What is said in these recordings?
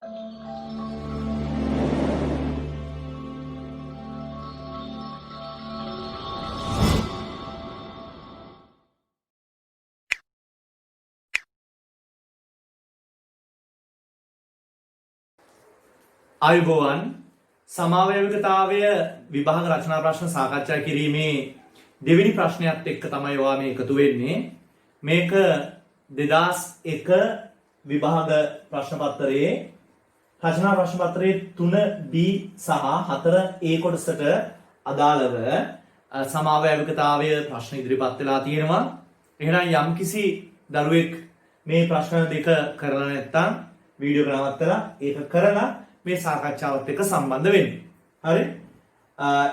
ආයුබෝවන් සමාවයවිකතාවය විභාග රචනා ප්‍රශ්න සාකච්ඡා කිරීමේ දෙවෙනි ප්‍රශ්නයත් එක්ක තමයි ඔයා මේ එකතු වෙන්නේ. මේක 2001 විභාග ප්‍රශ්න පත්‍රයේ රචනා ප්‍රශ්න පත්‍රයේ 3B සහ 4A කොටසට අදාළව සමාවයවිකතාවය ප්‍රශ්න ඉදිරිපත් වෙලා තියෙනවා. එහෙනම් යම්කිසි දරුවෙක් මේ ප්‍රශ්න දෙක කරලා නැත්නම් වීඩියෝ එක නවත්තලා ඒක කරලා මේ සාකච්ඡාවත් එක්ක සම්බන්ධ වෙන්නේ. හරි?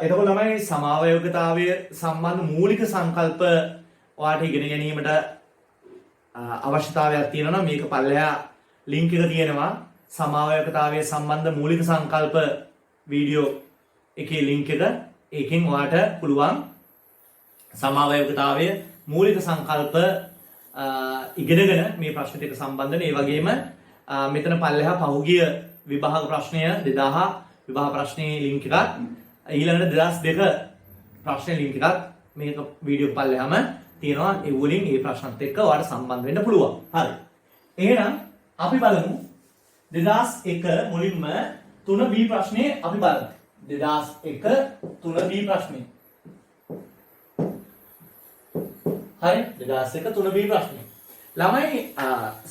එතකොට ළමයි සමාවයෝගතාවය සම්බන්ධ මූලික සංකල්ප ඔයාලට ඉගෙන ගැනීමට අවශ්‍යතාවයක් තියෙනවා නම් මේක පල්ලෙහා ලින්ක් එක තියෙනවා. සමාවයෝගතාවය සම්බන්ධ මූලික සංකල්ප වීඩියෝ එකේ ලින්ක් එක. ඒකෙන් ඔයාලට පුළුවන් සමාවයෝගතාවය මූලික සංකල්ප ඉගෙනගෙන මේ ප්‍රශ්නෙට එක්ක සම්බන්ධ වෙන. ඒ වගේම මෙතන පල්ලෙහා පහුගිය විභාග ප්‍රශ්නය 2000 විභාග ප්‍රශ්නයේ ලින්ක් එකක් ඊළඟට 2002 ප්‍රශ්නේ ලින්ක් එකක් මේක වීඩියෝ පල්ලෙහාම තියෙනවා. ඒ වලින් මේ ප්‍රශ්නත් එක්ක ඔයාලට සම්බන්ධ වෙන්න පුළුවන්. හරි. එහෙනම් අපි බලමු 2001 මුලින්ම 3B ප්‍රශ්නේ අපි බලමු. 2001 3B ප්‍රශ්නේ. හරි 2001 3B ප්‍රශ්නේ. ළමයි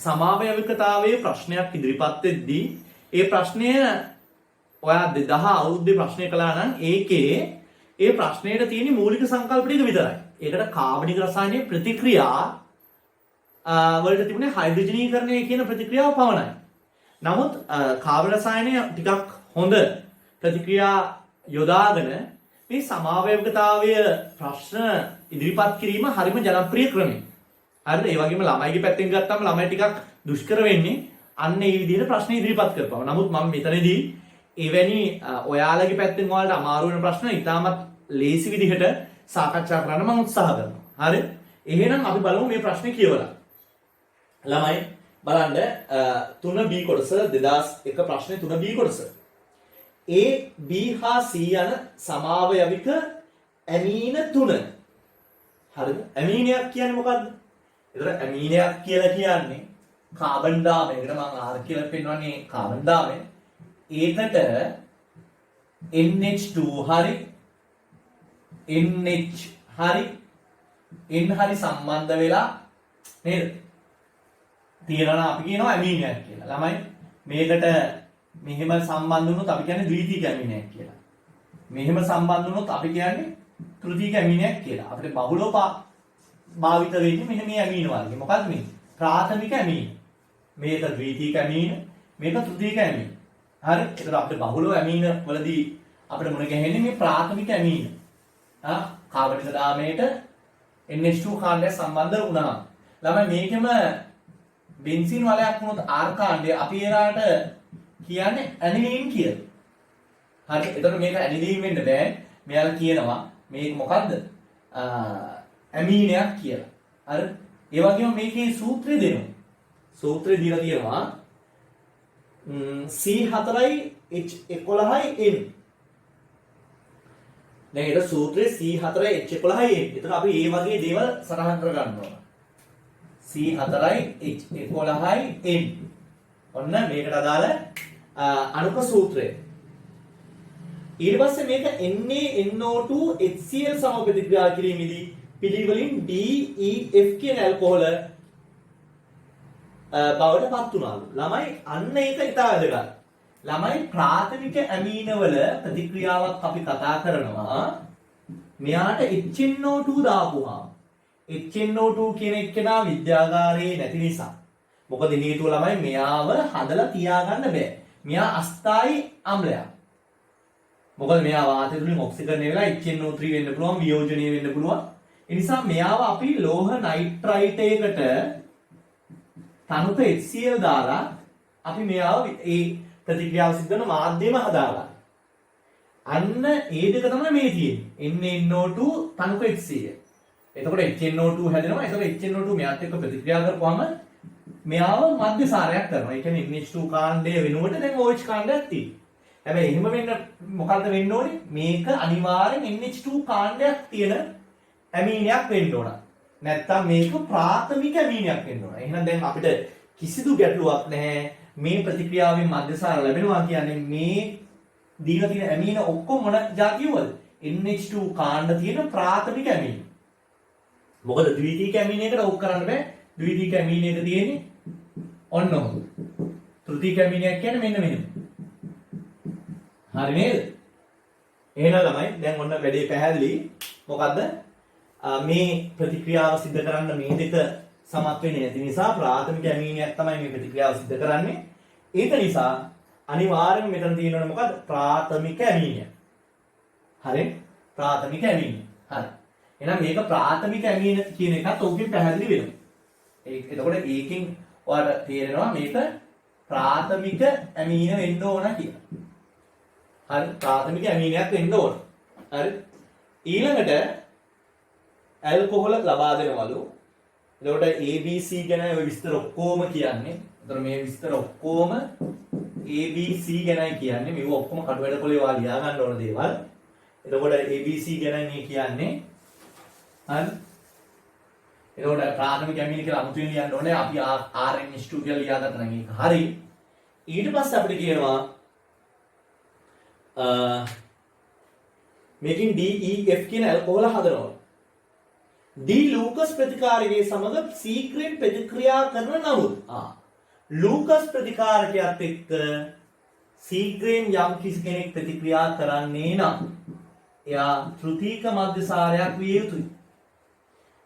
සමාවයවිකතාවයේ ප්‍රශ්නයක් ඉදිරිපත් වෙද්දී ඒ ප්‍රශ්නය ඔයා 2000 අවුරුද්දේ ප්‍රශ්නය කළා නම් ඒකේ ඒ ප්‍රශ්නයේ තියෙන මූලික සංකල්ප ටික විතරයි. ඒකට කාබනික රසායනයේ ප්‍රතික්‍රියා වලට තිබුණේ හයිඩ්‍රජනීකරණය කියන ප්‍රතික්‍රියාව පමණයි. නමුත් කාබන රසායනය ටිකක් හොඳ ප්‍රතික්‍රියා යොදාගෙන මේ සමාවයවිකතාවය ප්‍රශ්න ඉදිරිපත් කිරීම හරිම ජනප්‍රිය ක්‍රමයක්. හරිද? ඒ වගේම ළමයිගේ පැත්තෙන් ගත්තාම ළමයි ටිකක් දුෂ්කර වෙන්නේ අන්න ඒ විදිහට ප්‍රශ්න ඉදිරිපත් කරපුවා. නමුත් මම මෙතනදී එවැනි ඔයාලගේ පැත්තෙන් ඔයාලට අමාරු වෙන ප්‍රශ්න ඉතාමත් ලේසි විදිහට සාකච්ඡා කරන්න මම උත්සාහ කරනවා. හරි? එහෙනම් අපි බලමු මේ ප්‍රශ්නේ කියවලා. ළමයි බලන්න 3B කොටස 2001 ප්‍රශ්නේ 3B කොටස. A, B හා C යන සමාවයවික ඇමීන 3. හරිද? ඇමීනයක් කියන්නේ මොකද්ද? ඒතර ඇමීනයක් කියලා කියන්නේ කාබන් දාමය. ඒකට මම R කියලා පෙන්වන්නේ කාබන් දාමය. ඒකට NH2 හරි NH හරි N හරි සම්බන්ධ වෙලා නේද? තියෙනවා අපි කියනවා ඇමීනයක් කියලා. ළමයි මේකට මෙහෙම සම්බන්ධ වුණොත් අපි කියන්නේ ද්විතීයික ඇමීනයක් කියලා. මෙහෙම සම්බන්ධ වුණොත් අපි කියන්නේ තෘතීයික ඇමීනයක් කියලා. අපිට බහුලව භාවිත වෙන්නේ මෙන්න මේ ඇමීන වර්ගය. මොකක්ද මේ? ප්‍රාථමික ඇමීන. මේක ද්විතීයික ඇමීන, මේක තෘතීයික ඇමීන. හරි? ඒතර අපිට බහුලව ඇමීන වලදී අපිට මුණ ගැහෙන්නේ මේ ප්‍රාථමික ඇමීන. කාබනික දාමයට NH2 කාණ්ඩය සම්බන්ධ වුණා. ළමයි මේකෙම බෙන්සීන් වලයක් වුණොත් R කාණ්ඩය අපි ඒලාට කියන්නේ ඇනිලීන් කියලා. හරි? ඒතර මේක ඇනිලීන් වෙන්න බෑ. මෙයාලා කියනවා මේක මොකද්ද? ඇමීනයක් කියලා. හරි? ඒ වගේම මේකේ සූත්‍රය දෙනවා. සූත්‍රය දීලා තියෙනවා C4යි H11යි N. දැන් ඒක සූත්‍රයේ C4යි H11යි N. ඒතර අපි මේ වගේ දේවල් සටහන් කර ගන්නවා. C4යි H11යි N. ඔන්න මේකට අදාළ අනුක සූත්‍රය. ඊට පස්සේ මේක NaNO2 HCl සම ප්‍රතික්‍රියා කිරීමේදී පිළිවෙලින් DEF කියන ඇල්කොහොල බවට පත් වුණාලු. ළමයි අන්න ඒක ඉතා වැදගත්. ළමයි ප්‍රාථමික ඇමීනවල ප්‍රතික්‍රියාවක් අපි කතා කරනවා. මෙයාට HNO2 දාපුවාම HNO2 කියන එක්කෙනා විද්‍යාගාරයේ නැති නිසා. මොකද හේතුව ළමයි මෙයාව හදලා තියාගන්න බෑ. මෙයා අස්ථායි අම්ලයක්. මොකද මෙයා වාතය තුලින් ඔක්සිජන් වෙලා HNO3 වෙන්න පුළුවන්, වියෝජනීය වෙන්න පුළුවන්. ඒ නිසා මෙයාව අපි ලෝහ නයිට්‍රයිට් එකකට තනුක HCl දාලා අපි මෙයාව ඒ ප්‍රතික්‍රියාව සිද්ධ කරන මාධ්‍යම හදාගන්න. අන්න ඒ දෙක තමයි මේ තියෙන්නේ. NaNO2 තනුක HCl. එතකොට HNO2 හැදෙනවා. එතකොට HNO2 මෙයාත් එක්ක ප්‍රතික්‍රියා කරපුවාම මෙයාව මධ්‍යසාරයක් කරනවා. ඒ කියන්නේ NH2 කාණ්ඩය වෙනුවට දැන් OH කාණ්ඩයක් තියෙනවා. හැබැයි එහෙම වෙන්න මොකද්ද වෙන්න ඕනේ? මේක අනිවාර්යෙන් NH2 කාණ්ඩයක් තියෙන ඇමීනයක් වෙන්න ඕන. නැත්තම් මේක ප්‍රාථමික ඇමීනයක් වෙන්න ඕන. එහෙනම් දැන් අපිට කිසිදු ගැටලුවක් නැහැ. මේ ප්‍රතික්‍රියාවෙන් මධ්‍යසාර ලැබෙනවා කියන්නේ මේ දීලා තියෙන ඇමීන ඔක්කොම මොන જાතියවද? NH2 කාණ්ඩ තියෙන ප්‍රාථමික ඇමීන. මොකද ද්විතීයික ඇමීනයකට ඔක් කරන්න බෑ. ද්විතීයික ඇමීනයක තියෙන්නේ ඔන්න ඔහොම. තෘතීයික ඇමීනයක් කියන්නේ මෙන්න මෙහෙම. හරි නේද? එහෙනම් ළමයි දැන් ඔන්න වැඩේ පැහැදිලි. මොකද්ද? මේ ප්‍රතික්‍රියාව සිදු කරන්න මේ දෙක සමත් වෙන්නේ නැති නිසා ප්‍රාථමික ඇමීනයක් තමයි මේ ප්‍රතික්‍රියාව සිදු කරන්නේ. ඒක නිසා අනිවාර්යයෙන්ම මෙතන තියෙනවනේ මොකද්ද? ප්‍රාථමික ඇමීනය. හරි? ප්‍රාථමික ඇමීනය. හරි. එහෙනම් මේක ප්‍රාථමික ඇමීන කියන එකත් ඔකෙන් පැහැදිලි වෙනවා. එතකොට ඒකෙන් ඔයාලට තේරෙනවා මේක ප්‍රාථමික ඇමීන වෙන්න ඕන කියලා. හරි? ප්‍රාථමික ඇමීනයක් වෙන්න ඕන. හරි? ඊළඟට ඇල්කොහොල ලබා දෙනවලු. එතකොට ABC ගැන ඔය විස්තර ඔක්කොම කියන්නේ. එතකොට මේ විස්තර ඔක්කොම ABC ගැනයි කියන්නේ. මේව ඔක්කොම කටුවැඩ කොලේ ඔයා ලියා ගන්න ඕන දේවල්. එතකොට ABC ගැනයි මේ කියන්නේ. හරි. එතකොට ප්‍රාථමික ඇමීන කියලා අමුතුවෙන් ලියන්න ඕනේ. අපි RNH2 කියලා ලියාගත්තා නම් ඒක හරි. ඊට පස්සේ අපිට කියනවා මේකින් DEF කියන ඇල්කොහොල හදනවා. D ලූකස් ප්‍රතිකාරකයේ සමග සීක්‍රේන් ප්‍රතික්‍රියා කරන නමුත් ලූකස් ප්‍රතිකාරකයත් එක්ක සීක්‍රේන් යම් කිසි කෙනෙක් ප්‍රතික්‍රියා කරන්නේ නම් එයා තෘතීක මධ්‍යසාරයක් විය යුතුයි.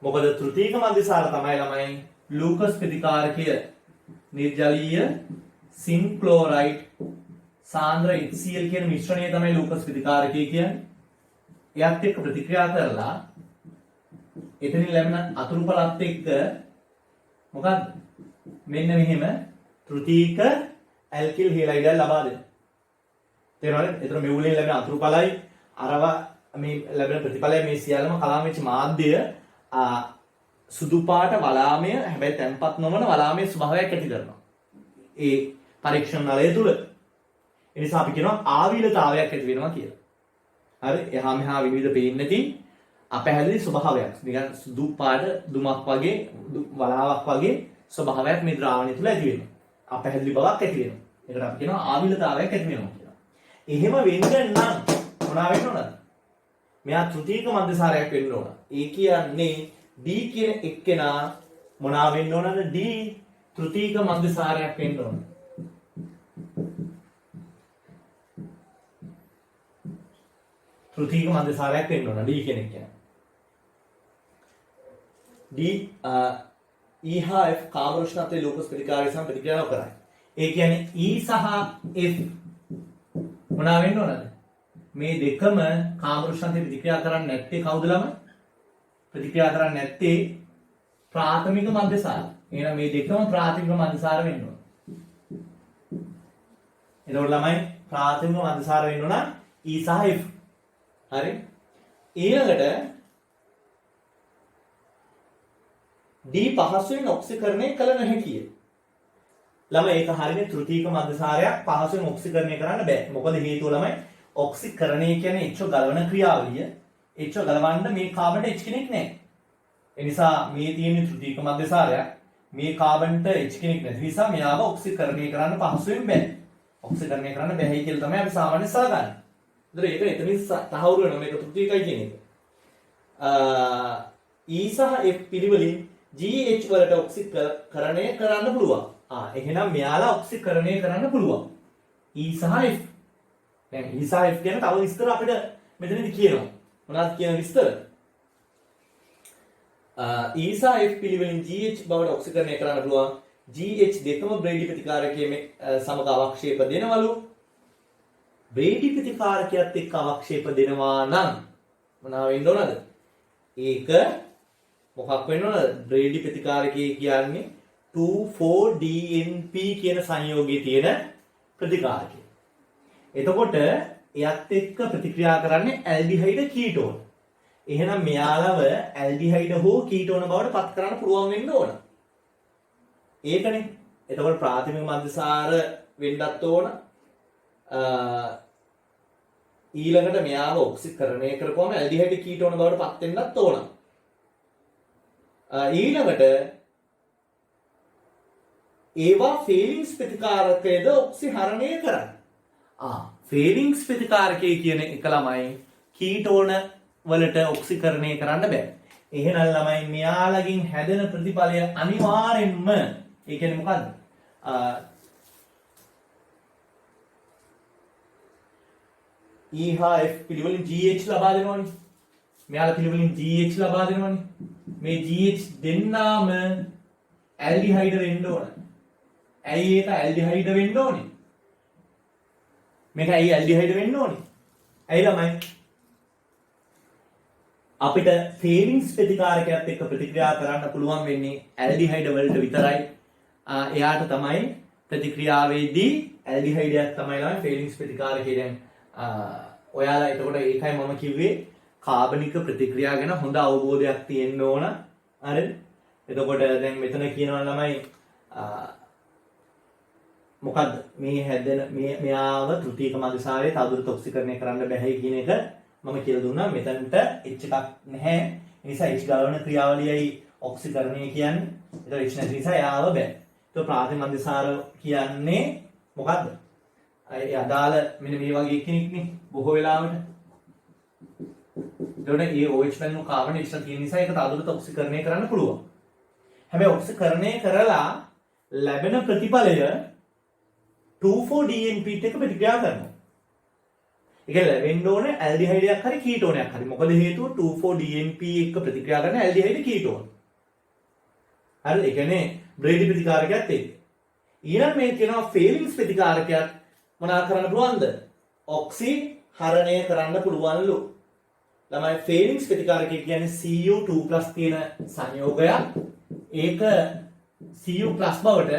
මොකද තෘතීක මධ්‍යසාර තමයි ළමයි ලූකස් ප්‍රතිකාරකය නිර්ජලීය සින් ක්ලෝරයිඩ් සාන්ද්‍ර HCl කියන මිශ්‍රණය තමයි ලූකස් ප්‍රතිකාරකය කියන්නේ. එයත් එක්ක ප්‍රතික්‍රියා කරලා එතනින් ලැබෙන අතුරුඵලත් එක්ක මොකද්ද? මෙන්න මෙහෙම තෘතීක ඇල්කිල් හේලයිඩ් ලබා දෙනවා. තේරුණාද? එතන මෙවුලෙන් ලැබෙන අතුරුඵලයි අරව මේ ලැබෙන ප්‍රතිඵලය මේ සියල්ලම කලාම වෙච්ච මාධ්‍ය සුදු පාට වලාමය හැබැයි තැම්පත් නොවන වලාමයේ ස්වභාවයක් ඇති කරනවා. ඒ පරීක්ෂණ නලය තුල. ඒ නිසා අපි කියනවා ආවිලතාවයක් ඇති වෙනවා කියලා. හරි? එහා මෙහා විවිධ පේන්නේ නැති අපැහැදිලි ස්වභාවයක්. නිකන් සුදු පාට දුමක් වගේ වලාවක් වගේ ස්වභාවයක් මේ ද්‍රාවණය තුල ඇති වෙනවා. අපැහැදිලි බවක් ඇති වෙනවා. ඒකට අපි කියනවා ආවිලතාවයක් ඇති වෙනවා කියලා. එහෙම වෙන්න නම් මොනවා වෙන්න ඕනද? මෙයා තෘතීක මධ්‍යසාරයක් වෙන්න ඕන. ඒ කියන්නේ D කියන එක්කෙනා මොනවා වෙන්න ඕනද? D තෘතීක මධ්‍යසාරයක් වෙන්න ඕන. තෘතීක මධ්‍යසාරයක් වෙන්න ඕන D කියන එක්කෙනා. D E හා F කාම උෂ්ණත්වයේ ලූකස් ප්‍රතිකාරය සම ප්‍රතික්‍රියා නොකරයි. ඒ කියන්නේ E සහ F මොනවා වෙන්න ඕනද? මේ දෙකම කාම උෂ්ණත්වයේ ප්‍රතික්‍රියා කරන්නේ නැත්තේ කවුද ළමයි? ප්‍රතික්‍රියා කරන්නේ නැත්තේ ප්‍රාථමික මධ්‍යසාර. එහෙනම් මේ දෙකම ප්‍රාථමික මධ්‍යසාර වෙන්න ඕන. එතකොට ළමයි ප්‍රාථමික මධ්‍යසාර වෙන්න ඕන E සහ F. හරි? ඊළඟට D පහසුවෙන් ඔක්සිකරණය කළ නොහැකිය. ළමයි ඒක හරිනේ තෘතීක මධ්‍යසාරයක් පහසුවෙන් ඔක්සිකරණය කරන්න බෑ. මොකද හේතුව ළමයි ඔක්සිකරණය කියන්නේ H ගලවන ක්‍රියාවලිය. H ගලවන්න මේ කාබන්ට H කෙනෙක් නැහැ. ඒ නිසා මේ තියෙන තෘතීක මධ්‍යසාරයක් මේ කාබන්ට H කෙනෙක් නැති නිසා මෙයාව ඔක්සිකරණය කරන්න පහසුවෙන් බෑ. ඔක්සිකරණය කරන්න බැහැ කියලා තමයි අපි සාමාන්‍යයෙන් සලකන්නේ. ඒතර ඒක එතනින් තහවුරු වෙනවා මේක තෘතීකයි කියන එක. E සහ F පිළිවෙලින් GH වලට ඔක්සිකරණය කරන්න පුළුවන්. එහෙනම් මෙයාලා ඔක්සිකරණය කරන්න පුළුවන්. E සහ F. දැන් E සහ F ගැන තව විස්තර අපිට මෙතනදී කියනවා. මොනවද කියන විස්තර? E සහ F පිළිවෙලින් GH බවට ඔක්සිකරණය කරන්න පුළුවන්. GH දෙකම බ්‍රේඩි ප්‍රතිකාරකයේ සමග අවක්ෂේප දෙනවලු. බ්‍රේඩි ප්‍රතිකාරකයත් එක්ක අවක්ෂේප දෙනවා නම් මොනවා වෙන්න ඕනද? ඒක මොකක් වෙන්න ඕනද? බ්‍රේඩි ප්‍රතිකාරකයේ කියන්නේ 2,4-DNP කියන සංයෝගයේ තියෙන ප්‍රතිකාරකය. එතකොට එයත් එක්ක ප්‍රතික්‍රියා කරන්නේ ඇල්ඩිහයිඩ් කීටෝන. එහෙනම් මෙයාලව ඇල්ඩිහයිඩ් හෝ කීටෝන බවට පත් කරන්න පුළුවන් වෙන්න ඕන. ඒකනේ. එතකොට ප්‍රාථමික මධ්‍යසාර වෙන්නත් ඕන. ඊළඟට මෙයාව ඔක්සිකරණය කරපුවම ඇල්ඩිහයිඩ් කීටෝන බවට පත් වෙන්නත් ඕන. ඊළඟට ඒවා ෆේලින්ග්ස් ප්‍රතිකාරකයේද ඔක්සිහරණය කරන්න. ෆේලින්ග්ස් ප්‍රතිකාරකයේ කියන එක ළමයි කීටෝන වලට ඔක්සිකරණය කරන්න බෑ. එහෙනම් ළමයි මෙයාලගෙන් හැදෙන ප්‍රතිඵලය අනිවාර්යෙන්ම ඒ කියන්නේ මොකද්ද? E හා F පිළිවෙලින් GH ලබා දෙනවනේ. මෙයාලා පිළිවෙලින් GH ලබා දෙනවනේ. මේ GH දෙන්නාම ඇල්ඩිහයිඩ් වෙන්න ඕන. ඇයි ඒක ඇල්ඩිහයිඩ් වෙන්න ඕනේ? මේක ඇයි ඇල්ඩිහයිඩ් වෙන්න ඕනේ? ඇයි ළමයි? අපිට ෆේලින්ග්ස් ප්‍රතිකාරකයක් එක්ක ප්‍රතික්‍රියා කරන්න පුළුවන් වෙන්නේ ඇල්ඩිහයිඩ් වලට විතරයි. එයාට තමයි ප්‍රතික්‍රියාවේදී ඇල්ඩිහයිඩයක් තමයි ළමයි ෆේලින්ග්ස් ප්‍රතිකාරකය. දැන් ඔයාලා එතකොට ඒකයි මම කිව්වේ කාබනික ප්‍රතික්‍රියා ගැන හොඳ අවබෝධයක් තියෙන්න ඕන. හරිද? එතකොට දැන් මෙතන කියනවා ළමයි මොකද්ද මේ හැදෙන මෙයාව තෘතීක මධ්‍යසාරයේ තවදුරටත් ඔක්සිකරණය කරන්න බැහැ කියන එක මම කියලා දුන්නා. මෙතනට H එකක් නැහැ. ඒ නිසා H ගලවන ක්‍රියාවලියයි ඔක්සිකරණය කියන්නේ. ඒතකොට H නැති නිසා යාව බෑ. ඒතකොට ප්‍රාථමික මධ්‍යසාර කියන්නේ මොකද්ද? ඒ අදාළ මෙන්න මේ වගේ කෙනෙක්නේ බොහෝ වෙලාවට. ඒතකොට මේ OH වැන්නු කාබන් එක්ස්ට්‍රා තියෙන නිසා ඒක තවදුරටත් ඔක්සිකරණය කරන්න පුළුවන්. හැබැයි ඔක්සිකරණය කරලා ලැබෙන ප්‍රතිඵලය 2,4-DNP එක ප්‍රතික්‍රියා කරනවා. ඒක ලැබෙන්න ඕනේ ඇල්ඩිහයිඩයක් හරි කීටෝනයක් හරි. මොකද හේතුව 2,4-DNP එක ප්‍රතික්‍රියා කරන ඇල්ඩිහයිඩ් කීටෝන. හරිද? ඒ කියන්නේ බ්‍රේඩි ප්‍රතිකාරකයක් එක්ක. ඊළඟ මේ කියනවා ෆේලින්ග්ස් ප්‍රතිකාරකයක් මොනවා කරන්න පුළුවන්ද? ඔක්සිහරණය කරන්න පුළුවන්ලු. ළමයි ෆේලින්ග්ස් ප්‍රතිකාරකය කියන්නේ Cu2+ තියෙන සංයෝගයක්. ඒක Cu+ බවට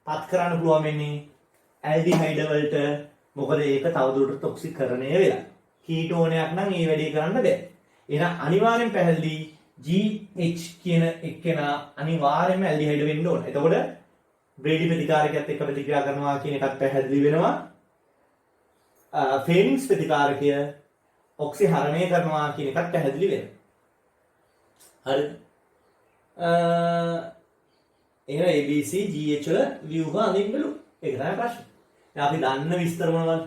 පත් කරන්න පුළුවන් වෙන්නේ ඇල්ඩිහයිඩ් වලට. මොකද ඒක තවදුරටත් ඔක්සිකරණය වෙලා. කීටෝනයක් නම් මේ වැඩේ කරන්න බෑ. එහෙනම් අනිවාර්යෙන් පැහැදිලි GH කියන එක්කෙනා අනිවාර්යෙන්ම ඇල්ඩිහයිඩ් වෙන්න ඕන. එතකොට බ්‍රේඩි ප්‍රතිකාරකයත් එක්ක ප්‍රතික්‍රියා කරනවා කියන එකත් පැහැදිලි වෙනවා. ෆේලින්ග්ස් ප්‍රතිකාරකය ඔක්සිහරණය කරනවා කියන එකත් පැහැදිලි වෙනවා. හරිද? එහෙනම් ABC GH වල ව්‍යුහ අඳින්නලු. ඒක තමයි ප්‍රශ්නේ. දැන් අපි දන්න විස්තර මොනවද?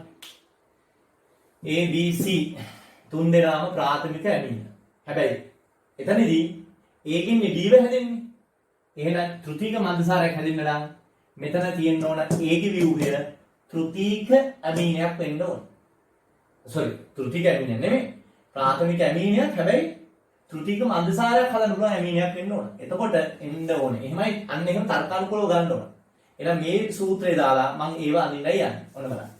ABC තුන් දෙනාම ප්‍රාථමික ඇමීන. හැබැයි එතනදී ඒකින් D හැදෙන්නේ. එහෙනම් තෘතීක මධ්‍යසාරයක් හැදෙන්න නම් මෙතන තියෙන්න ඕන ඒකේ ව්‍යුහය තෘතීක ඇමීනයක් වෙන්න ඕන. තෘතීක ඇමීනයක් නෙමෙයි. ප්‍රාථමික ඇමීනයක් හැබැයි තෘතීක මධ්‍යසාරයක් හදන්න පුළුවන් ඇමීනයක් වෙන්න ඕන. එතකොට එන්න ඕනේ. එහෙමයි අන්න එහෙම තර්කානුකූලව ගන්න ඕන. එහෙනම් මේ සූත්‍රය දාලා මම ඒව අඳින්නයි යන්නේ. ඔන්න බලන්න.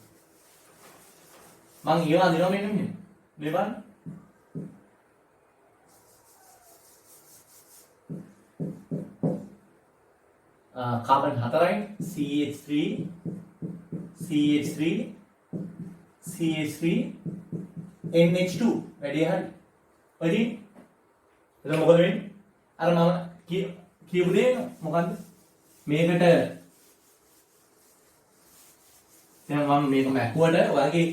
මම ඒව අඳිනවා මෙන්න මෙහෙම. මේ බලන්න. Carbon 4යි CH3 CH3 CH3 NH2 වැඩි හරි. ඔයදී එතන මොකද වෙන්නේ? අර මම කියපු දේ මොකද්ද? මේකට දැන් මම මේක මැකුවට ඔයාගේ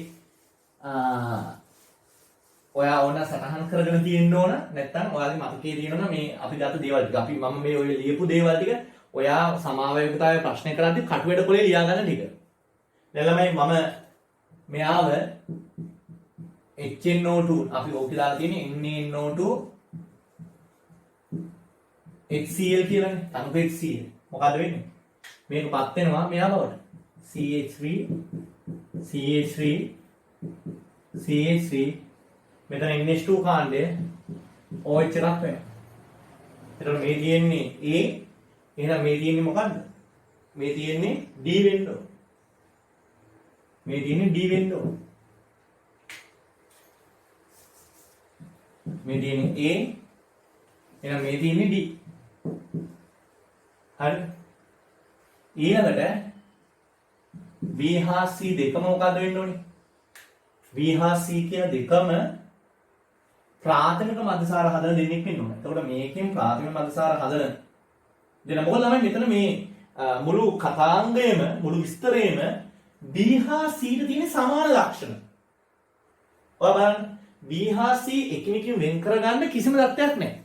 ඔයා ඕන සටහන් කරගෙන තියෙන්න ඕන. නැත්නම් ඔයාගේ මතකයේ තියෙනවා මේ අපි ගත්ත දේවල් ටික. අපි මම මේ ඔය ලියපු දේවල් ටික ඔයා සමාවයකතාවයේ ප්‍රශ්න කරද්දි කටුවැඩ කොලේ ලියා ගන්න ටික. දැන් ළමයි මම මෙයාව HNO2 අපි ඕක දාලා තියෙන්නේ NaNO2 HCl කියලානේ. තනුක HCl. මොකද වෙන්නේ? මේක පත් වෙනවා මෙයා බවට. CH3 CH3 CH3 මෙතන NH2 කාණ්ඩය OH එකක් වෙනවා. එතකොට මේ තියෙන්නේ A. එහෙනම් මේ තියෙන්නේ මොකද්ද? මේ තියෙන්නේ D වෙන්න ඕන. මේ තියෙන්නේ D වෙන්න ඕන. මේ තියෙන්නේ A. එහෙනම් මේ තියෙන්නේ D. හරි. ඊළඟට B හා C දෙකම මොකද වෙන්න ඕනේ? B හා C කියන දෙකම ප්‍රාථමික මධ්‍යසාර හදන දෙන්නෙක් වෙන්න ඕනේ. එතකොට මේකෙන් ප්‍රාථමික මධ්‍යසාර හදන දෙන මොකද ළමයි මෙතන මේ මුළු කතාංගයේම මුළු විස්තරයේම B හා C ට තියෙන සමාන ලක්ෂණ. ඔයා බලන්න B හා C එකිනෙකින් වෙන් කරගන්න කිසිම தත්ත්වයක් නැහැ.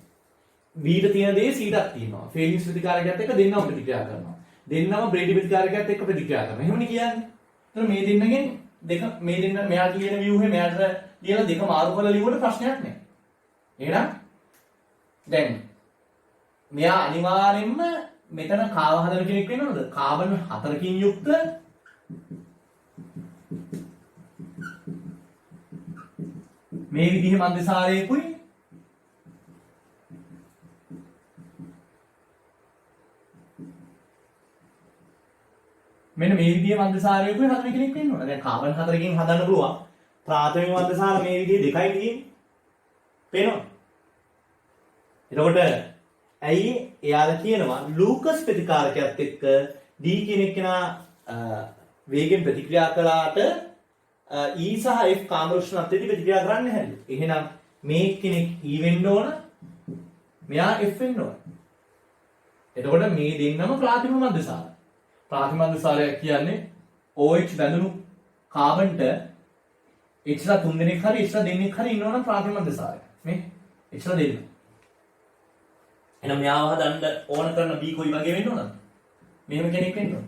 B ට තියෙන දේ C ටත් තියෙනවා. ෆේලින්ස් ප්‍රතිකාරකයත් එක්ක දෙන්නම ප්‍රතික්‍රියා කරනවා. දෙන්නම බ්‍රේඩි ප්‍රතිකාරකයත් එක්ක ප්‍රතික්‍රියා කරනවා. එහෙමනේ කියන්නේ. එතන මේ දෙන්නගෙන් දෙක මේ දෙන්න මෙයා කියන view මෙයාට ලියලා දෙක මාරු කරලා ලියුවට ප්‍රශ්නයක් නැහැ. එහෙනම් දැන් මෙයා අනිවාර්යෙන්ම මෙතන කාව හදන කෙනෙක් වෙන්න ඕනද? කාබන් 4කින් යුක්ත මේ විදිහේ මන්දසාරයකුයි මෙන්න මේ විදිහේ මන්දසාරයකුයි හදන කෙනෙක් වෙන්න ඕන. දැන් කාබන් 4කින් හදන්න පුළුවන්. ප්‍රාථමික මන්දසාර මේ විදිහේ දෙකයි තියෙන්නේ. පේනවද? එතකොට ඇයි එයාලා කියනවා ලූකස් ප්‍රතිකාරකයත් එක්ක D කියන එක්කෙනා වේගෙන් ප්‍රතික්‍රියා කළාට E සහ F කාම උෂ්ණත්වයට ප්‍රතික්‍රියා කරන්නේ නැහැ. එහෙනම් මේ කෙනෙක් E වෙන්න ඕන මෙයා F වෙන්න ඕන. එතකොට මේ දෙන්නම ප්‍රාථමික මන්දසාර. ප්‍රාථමික මන්දසාරය කියන්නේ OH බැඳුණු කාබන්ට එච්චර තුන් දෙනෙක් හරි එච්චර දෙන්නෙක් හරි ඉන්නවනම් ප්‍රාථමික මන්දසාරය. මේ එච්චර දෙන්න. එහෙනම් මෙයාව හදන්න ඕන කරන B කොයි වගේ වෙන්න ඕනද? මෙහෙම කෙනෙක් වෙන්න ඕන.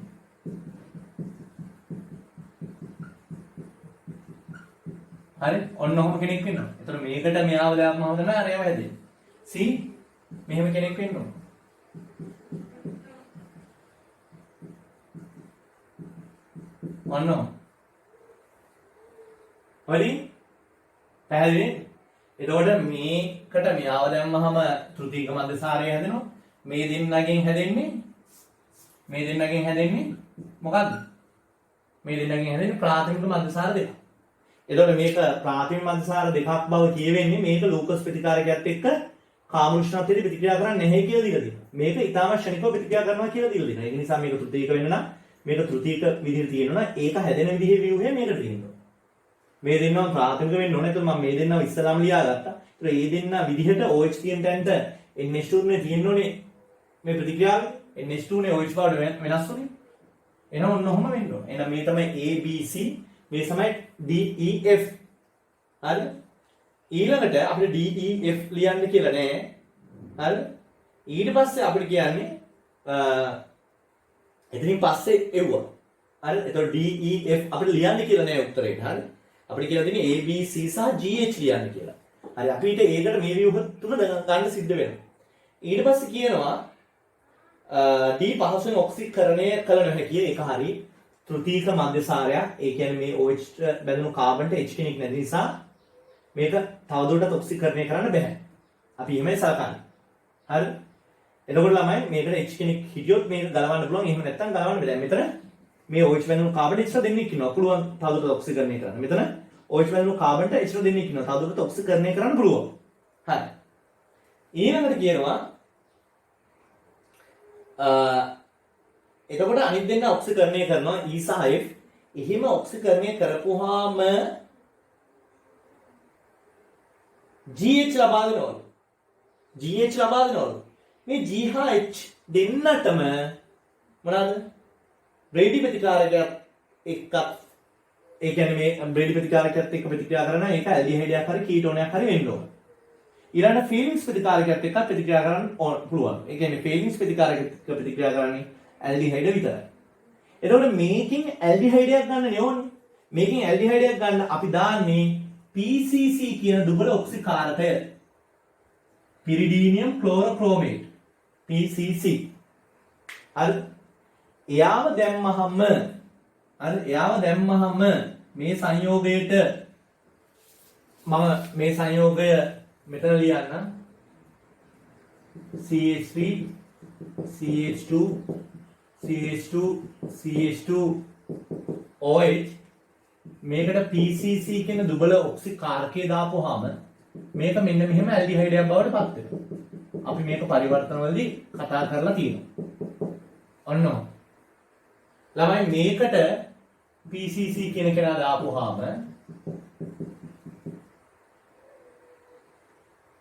හරි? ඔන්න ඔහොම කෙනෙක් වෙන්න ඕන. එතකොට මේකට මෙයාව දාපම හදන්න අරයව හැදෙන්නේ. C මෙහෙම කෙනෙක් වෙන්න ඕන. ඔන්න. හරි? පැහැදිලි? එතකොට මේකට මෙයාව දැම්මහම තෘතීක මන්දසාරය හැදෙනවා. මේ දෙන්නගෙන් හැදෙන්නේ මොකද්ද? මේ දෙන්නගෙන් හැදෙන්නේ ප්‍රාථමික මන්දසාර දෙකක්. එතකොට මේක ප්‍රාථමික මන්දසාර දෙකක් බව කියවෙන්නේ මේක ලූකස් ප්‍රතිකාරකයත් එක්ක කාම උෂ්ණත්වයට ප්‍රතික්‍රියා කරන්නේ නැහැ කියලා දීලා තියෙනවා. මේක ඊටාම ශනිකව ප්‍රතික්‍රියා කරනවා කියලා දීලා තියෙනවා. ඒක නිසා මේක තෘතීක වෙන්න නම් මේක තෘතීක විදිහට තියෙනවා නම් ඒක හැදෙන විදිහේ ව්‍යුහය මේකට තියෙනවා. මේ දෙන්නම ප්‍රාථමික වෙන්න ඕනේ. එතකොට මම මේ දෙන්නව ඉස්සලාම ලියාගත්තා. ඒතර මේ දෙන්න විදිහට OH කියන තැනට NH2 නේ තියෙන්න ඕනේ මේ ප්‍රතික්‍රියාවේ. NH2 නේ OH බවට වෙනස් වුනේ. එහෙනම් ඔන්න ඔහොම වෙන්න ඕනේ. එහෙනම් මේ තමයි A B C මේ තමයි D E F. හරි? ඊළඟට අපිට D E F ලියන්න කියලා නෑ. හරි? ඊට පස්සේ අපිට කියන්නේ එතනින් පස්සේ එව්වා. හරි? එතකොට D E F අපිට ලියන්න කියලා නෑ උත්තරේට. හරි? අපිට කියලා තියෙන්නේ A B C සහ GH ලියන්න කියලා. හරි අපිට ඒකට මේ ව්‍යුහ තුන ගන්න සිද්ධ වෙනවා. ඊට පස්සේ කියනවා D පහසුවෙන් ඔක්සිකරණය කළ නොහැකි ඒක හරි තෘතීක මන්දසාරයක්. ඒ කියන්නේ මේ OH බැඳුණු කාබන්ට H කෙනෙක් නැති නිසා මේක තවදුරටත් ඔක්සිකරණය කරන්න බෑ. අපි එහෙමයි සලකන්නේ. හරි? එතකොට ළමයි මේකට H කෙනෙක් හිටියොත් මේක ගලවන්න පුළුවන්. එහෙම නැත්නම් ගලවන්න බෑ. මෙතන මේ OH බැඳුණු කාබන්ට එක්ස්ට්‍රා දෙන්නෙක් ඉන්නවා. පුළුවන් තවදුරටත් ඔක්සිකරණය කරන්න. මෙතන OH බැඳුණු කාබන්ට එක්ස්ට්‍රා දෙන්නෙක් ඉන්නවා. තවදුරටත් ඔක්සිකරණය කරන්න පුළුවන්. හරි. ඊළඟට කියනවා එතකොට අනිත් දෙන්න ඔක්සිකරණය කරනවා E සහ F. එහෙම ඔක්සිකරණය කරපුවාම GH ලබා දෙනවලු. GH ලබා දෙනවලු. මේ G හා H දෙන්නටම මොනවාද? බ්‍රේඩි ප්‍රතිකාරකයක් එක්ක ඒ කියන්නේ මේ බ්‍රේඩි ප්‍රතිකාරකයත් එක්ක ප්‍රතික්‍රියා කරන එක ඇල්ඩිහයිඩයක් හරි කීටෝනයක් හරි වෙන්න ඕන. ඊළඟ ෆීලින්ග්ස් ප්‍රතිකාරකයත් එක්ක ප්‍රතික්‍රියා කරන්න පුළුවන්. ඒ කියන්නේ ෆීලින්ග්ස් ප්‍රතිකාරකයත් එක්ක ප්‍රතික්‍රියා කරන්නේ ඇල්ඩිහයිඩ විතරයි. එතකොට මේකෙන් ඇල්ඩිහයිඩයක් ගන්න නෙවෙයි. මේකෙන් ඇල්ඩිහයිඩයක් ගන්න අපි දාන්නේ PCC කියන දුබල ඔක්සිකාරකය. පිරිඩීනියම් ක්ලෝරෝක්‍රෝමේට් PCC. හරි. එයාව දැම්මහම මේ සංයෝගයට මම මේ සංයෝගය මෙතන ලියන්න CH3 CH2 CH2 CH2 OH මේකට PCC කියන දුබල ඔක්සිකාරකය දාපුවාම මේක මෙන්න මෙහෙම ඇල්ඩිහයිඩයක් බවට පත් වෙනවා. අපි මේක පරිවර්තන වලදී කතා කරලා තියෙනවා. ඔන්න ළමයි මේකට PCC කියන කෙනා දාපුවාම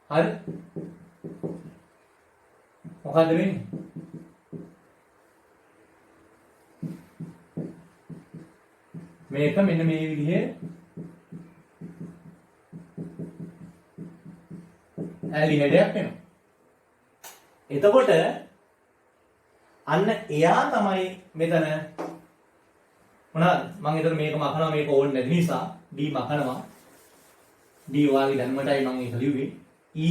හරි මොකද වෙන්නේ? මේක මෙන්න මේ විදිහේ ඇල්ඩිහයිඩයක් වෙනවා. එතකොට අන්න එයා තමයි මෙතන මොනවාද මම හිතන මේක මකනවා මේක ඕනේ නැති නිසා D මකනවා. D වාගේ දැනුමටයි මම ඒක ලිව්වේ. E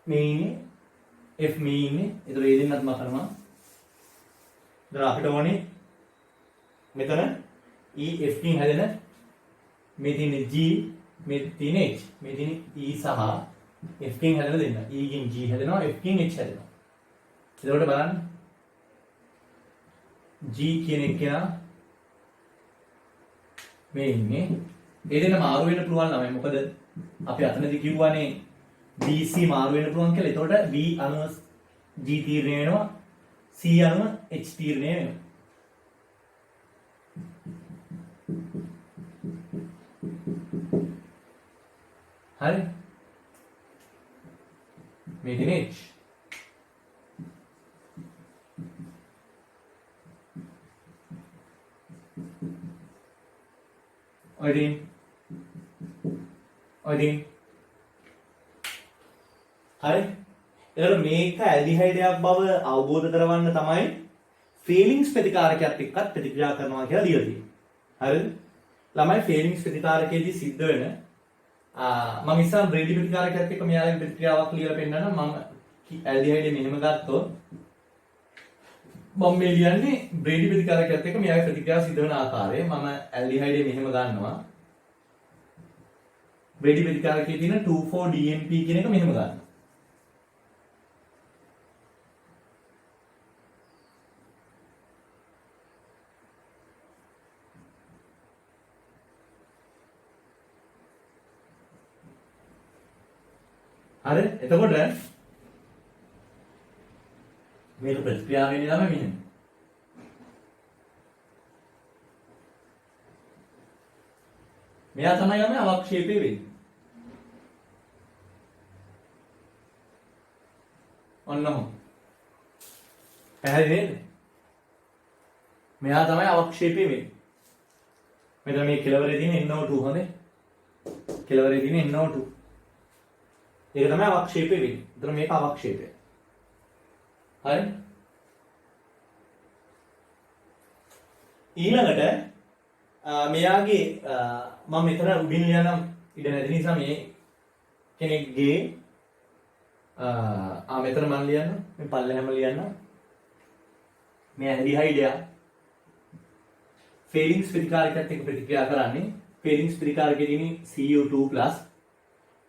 මේ ඉන්නේ F මේ ඉන්නේ. ඒතර ඒ දෙන්නත් මකනවා. දැන් අපිට ඕනේ මෙතන E F කින් හැදෙන මේ තියෙන G මේ තියෙන H මේ තියෙන E සහ F කින් හැදෙන දෙන්න. E කින් G හැදෙනවා F කින් H හැදෙනවා. එතකොට බලන්න G කියන එක කෙනා මේ ඉන්නේ. ඒ දෙන්න මාරු වෙන්න පුළුවන් ළමයි. මොකද අපි අතනදී කිව්වානේ BC මාරු වෙන්න පුළුවන් කියලා. එතකොට B අනුව G තීරණය වෙනවා. C අනුව H තීරණය වෙනවා. හරි. මේ තියෙන H. ඔයදින් හරි. එතකොට මේක ඇල්ඩිහයිඩයක් බව අවබෝධ කරවන්න තමයි ෆීලිංග්ස් ප්‍රතිකාරකයක් එක්කත් ප්‍රතික්‍රියා කරනවා කියලා ලියලා තියෙන්නේ. හරිද? ළමයි ෆීලිංග්ස් ප්‍රතිකාරකයේදී සිද්ධ වෙන මම ඉස්සන් බ්‍රේඩි ප්‍රතිකාරකයක් එක්ක මෙයාලගේ ප්‍රතික්‍රියාවක් ලියලා පෙන්නනවා. මම ඇල්ඩිහයිඩ් මෙහෙම ගත්තොත් මම මේ ලියන්නේ බ්‍රේඩි ප්‍රතිකාරකයක් එක්ක මෙයාගේ ප්‍රතික්‍රියාව සිද්ධ වෙන ආකාරය. මම ඇල්ඩිහයිඩ් මෙහෙම ගන්නවා. බ්‍රේඩි ප්‍රතිකාරකයේ තියෙන 2,4-DMP කියන එක මෙහෙම ගන්නවා. හරි එතකොට මේක ප්‍රතික්‍රියාව වෙන්නේ තමයි මෙහෙම. මෙයා තමයි යන්නේ අවක්ෂේපේ වෙන්නේ. ඔන්නම පැහැදිලි නේද? මෙයා තමයි අවක්ෂේපේ වෙන්නේ. මෙතන මේ කෙලවරේ තියෙන NO2 හොඳේ. කෙලවරේ තියෙන NO2 ඒක තමයි අවක්ෂේපේ වෙන්නේ. එතන මේක අවක්ෂේපය. හරි? ඊළඟට මෙයාගේ මම මෙතන උඩින් ලියනම් ඉඩ නැති නිසා මේ කෙනෙක්ගේ මෙතන මම ලියන්න මේ පල්ලෙහාම ලියන්න මේ ඇල්ඩිහයිඩය ෆේලින්ග්ස් ප්‍රතිකාරකයත් එක්ක ප්‍රතික්‍රියා කරන්නේ ෆේලින්ග්ස් ප්‍රතිකාරකයේ තියෙන Cu2+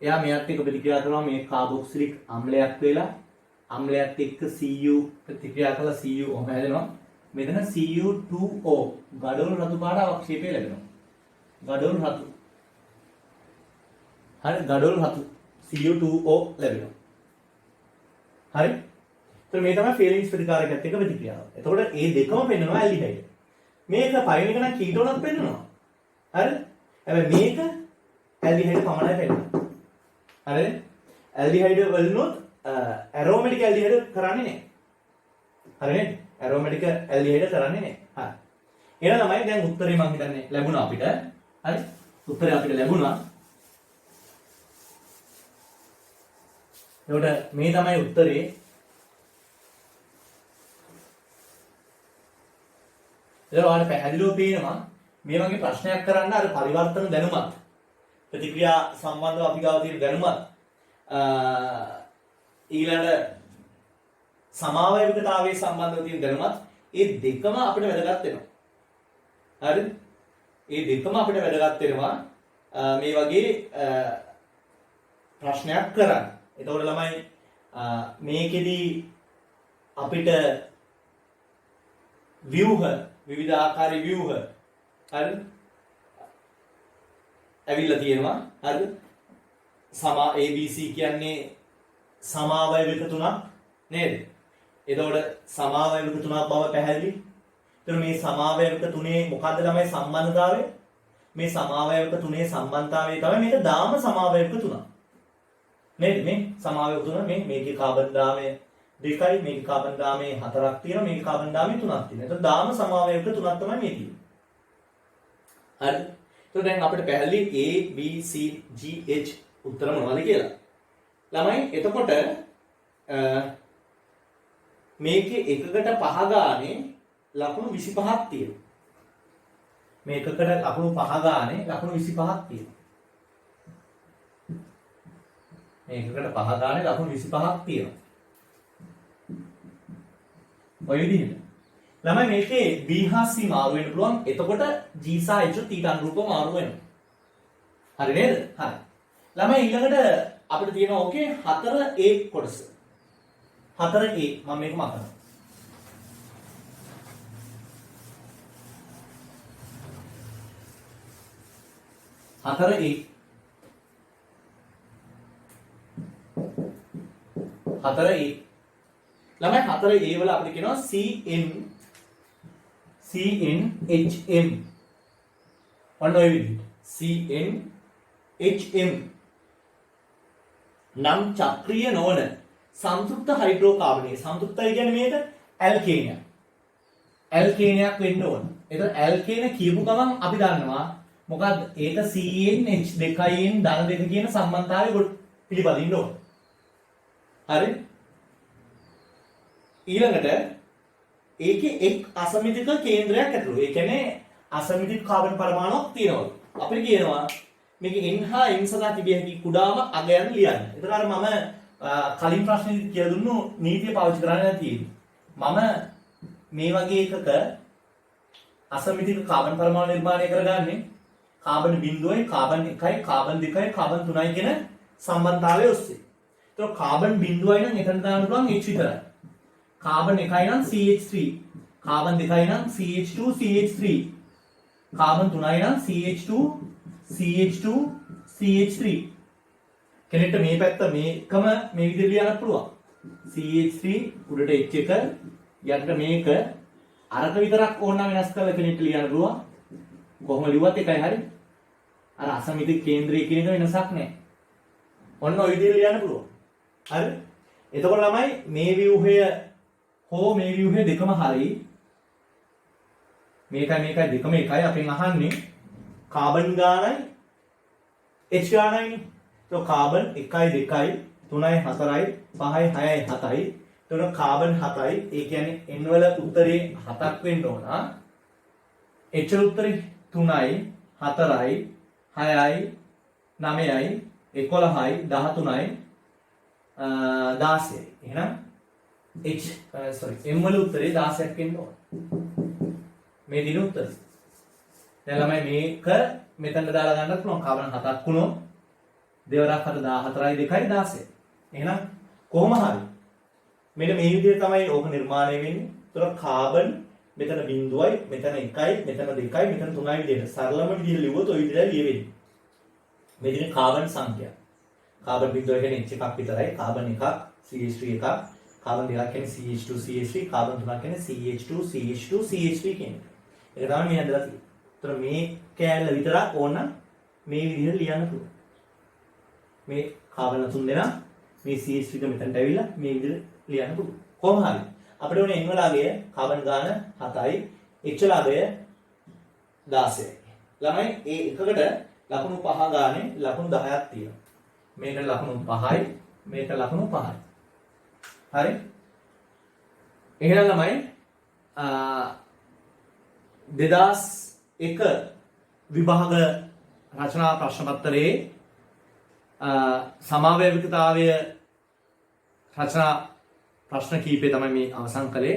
එයා මෙයත් එක්ක ප්‍රතික්‍රියා කරනවා මේ කාබොක්සිලික් අම්ලයක් වෙලා අම්ලයත් එක්ක Cu ප්‍රතික්‍රියා කළා Cu ඔහම හැදෙනවා. මෙතන Cu2O ගඩොල් රතු පාට අවක්ෂේපය ලැබෙනවා. ගඩොල් රතු. හරි ගඩොල් රතු Cu2O ලැබෙනවා. හරි? එතකොට මේ තමයි ෆේලින්ග්ස් ප්‍රතිකාරකයත් එක්ක ප්‍රතික්‍රියාව. එතකොට මේ දෙකම පෙන්වනවා ඇල්ඩිහයිඩ්. මේක පයින් එක නම් කීටෝනක් පෙන්වනවා. හරිද? හැබැයි මේක ඇල්ඩිහයිඩ් පමණයි පෙන්වන්නේ. හරිද? ඇල්ඩිහයිඩ් වලිනුත් ඇරෝමැටික් ඇල්ඩිහයිඩ් කරන්නේ නැහැ. හරිනේ? ඇරෝමැටික් ඇල්ඩිහයිඩ් කරන්නේ නැහැ. හරි. එහෙනම් තමයි දැන් උත්තරේ මම හිතන්නේ ලැබුණා අපිට. හරි? උත්තරේ අපිට ලැබුණා. එතකොට මේ තමයි උත්තරේ. ඒක ඔයාලට පැහැදිලිව පේනවා මේ වගේ ප්‍රශ්නයක් කරන්න අර පරිවර්තන දැනුමත් ප්‍රතික්‍රියා සම්බන්ධව අපි ගාව තියෙන දැනුමත් ඊළඟ සමාවයවිකතාවයේ සම්බන්ධව තියෙන දැනුමත් ඒ දෙකම අපිට වැදගත් වෙනවා. හරිද? ඒ දෙකම අපිට වැදගත් වෙනවා මේ වගේ ප්‍රශ්නයක් කරන්න. එතකොට ළමයි මේකෙදි අපිට ව්‍යුහ විවිධ ආකාරයේ ව්‍යුහ හරිද? ඇවිල්ලා තියෙනවා. හරිද? සමා ABC කියන්නේ සමාවයවික තුනක් නේද? එතකොට සමාවයවික තුනක් බව පැහැදිලි. එතකොට මේ සමාවයවික තුනේ මොකද්ද තමයි සම්බන්ධතාවය? මේ සමාවයවික තුනේ සම්බන්ධතාවය තමයි මේක දාම සමාවයවික තුනක්. නේද? මේ සමාවයවික තුන මේකේ කාබන් දාමය 2යි මේකේ කාබන් දාමය 4ක් තියෙනවා මේකේ කාබන් දාමය 3ක් තියෙනවා. එතකොට දාම සමාවයවික තුනක් තමයි මේ තියෙන්නේ. හරි. එතකොට දැන් අපිට පැහැදිලි A B C G H උත්තර මොනවද කියලා. ළමයි එතකොට මේකේ එකකට 5 ගානේ ලකුණු 25ක් තියෙනවා. මේකකට ලකුණු 5 ගානේ ලකුණු 25ක් තියෙනවා. මේකකට 5 ගානේ ලකුණු 25ක් තියෙනවා. ඔය විදිහට. ළමයි මේකේ B හා C මාරු වෙන්න පුළුවන්. එතකොට G සහ H ඊට අනුරූපව මාරු වෙනවා. හරි නේද? හරි. ළමයි ඊළඟට අපිට තියෙනවා ඕකේ 4A කොටස. 4A මම මේක මතනවා. 4A 4A ළමයි 4A වල අපිට කියනවා CNHM ඔන්න ඔය විදිහට CNHM නම් චක්‍රීය නොවන සංතෘප්ත හයිඩ්‍රෝකාබනය සංතෘප්තයි කියන්නේ මේක ඇල්කේනයක්. ඇල්කේනයක් වෙන්න ඕන. එතකොට ඇල්කේන කියපු ගමන් අපි දන්නවා මොකද්ද? ඒක CNH දෙකයින් ධන දෙක කියන සම්බන්ධතාවය පිළිපදින්න ඕන. හරි? ඊළඟට ඒකේ එක් අසමිතික කේන්ද්‍රයක් ඇතුළු. ඒ කියන්නේ අසමිතික කාබන් පරමාණුවක් තියෙනවා. අපිට කියනවා මේක N හා M සඳහා තිබිය හැකි කුඩාම අගයන් ලියන්න. ඒතර අර මම කලින් ප්‍රශ්නේදී කියලා දුන්නු නීතිය පාවිච්චි කරන්න නැතියි. මම මේ වගේ එකක අසමිතික කාබන් පරමාණු නිර්මාණය කරගන්නේ කාබන් 0යි කාබන් 1යි කාබන් 2යි කාබන් 3යි කියන සම්බන්ධතාවය ඔස්සේ. ඒතකොට කාබන් 0යි නම් එතන දාන්න පුළුවන් H විතරයි. කාබන් 1යි නම් CH3, කාබන් 2යි නම් CH2 CH3, කාබන් 3යි නම් CH2 CH2 CH3. කෙනෙක්ට මේ පැත්ත මේකම මේ විදිහට ලියන්න පුළුවන්. CH3 උඩට H එක යටට මේක අරක විතරක් ඕන වෙනස් කරලා කෙනෙක්ට ලියන්න පුළුවන්. කොහොම ලිව්වත් එකයි හරි. අර අසමිතික කේන්ද්‍රය කියන එක වෙනසක් නැහැ. ඔන්න ඔය විදිහට ලියන්න පුළුවන්. හරි? එතකොට ළමයි මේ ව්‍යුහය හෝ මේ ව්‍යුහය දෙකම හරි. මේකයි දෙකම එකයි අපෙන් අහන්නේ කාබන් ගානයි H ගානයිනේ. तो कार्बन 1 2 3 4 5 6 7යි. එතකොට කාබන් 7යි. ඒ කියන්නේ n වල උත්තරේ 7ක් වෙන්න ඕන. H වල උත්තරේ 3යි 4යි 6යි 9යි 11යි 13යි 16යි. එහෙනම් M වල උත්තරේ 16ක් වෙන්න ඕන. මේ දින උත්තරේ. දැන් ළමයි මේක මෙතනට දාලා ගන්නත් පුළුවන්. කාබන් 7ක් වුණොත් දෙවරක් 7 14යි 2යි 16. එහෙනම් කොහොම හරි මෙන්න මේ විදිහට තමයි ඕක නිර්මාණය වෙන්නේ. ඒතර කාබන් මෙතන 0යි, මෙතන 1යි, මෙතන 2යි, මෙතන 3යි විදිහට සරලම විදිහට ලිව්වොත් ඔය විදිහට ලියවෙන්නේ. මේ දිනේ කාබන් සංඛ්‍යා. කාබන් 0 කියන්නේ H එකක් විතරයි. කාබන් 1ක්, CH3 එකක්, කාබන් 2ක් කියන්නේ CH2 CH3, කාබන් 3ක් කියන්නේ CH2 CH2 CH3 කියන්නේ. ඒක තමයි මේ හදලා තියෙන්නේ. ඒතර මේ කෑල්ල විතරක් ඕන මේ විදිහට ලියන්න පුළුවන්. මේ කාබන් 3 දෙනා මේ CH3 එක මෙතනට ඇවිල්ලා මේ විදිහට ලියන්න පුළුවන්. කොහොම හරි අපිට ඕනේ n වල අගය කාබන් ගාන 7යි, H වල අගය 16යි. ළමයි ඒ එකකට ලකුණු 5 ගානේ ලකුණු 10ක් තියෙනවා. මේකට ලකුණු 5යි, මේකට ලකුණු 5යි. හරි? එහෙනම් ළමයි 2001 විභාග රචනා ප්‍රශ්න පත්‍රයේ සමාවේවිකතාවය රචනා ප්‍රශ්න කීපය තමයි මේ අවසන් කළේ.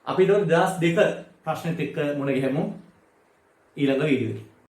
අපි 2002 ප්‍රශ්නෙත් එක්ක මුණ ගැහෙමු ඊළඟ වීඩියෝ එකේ.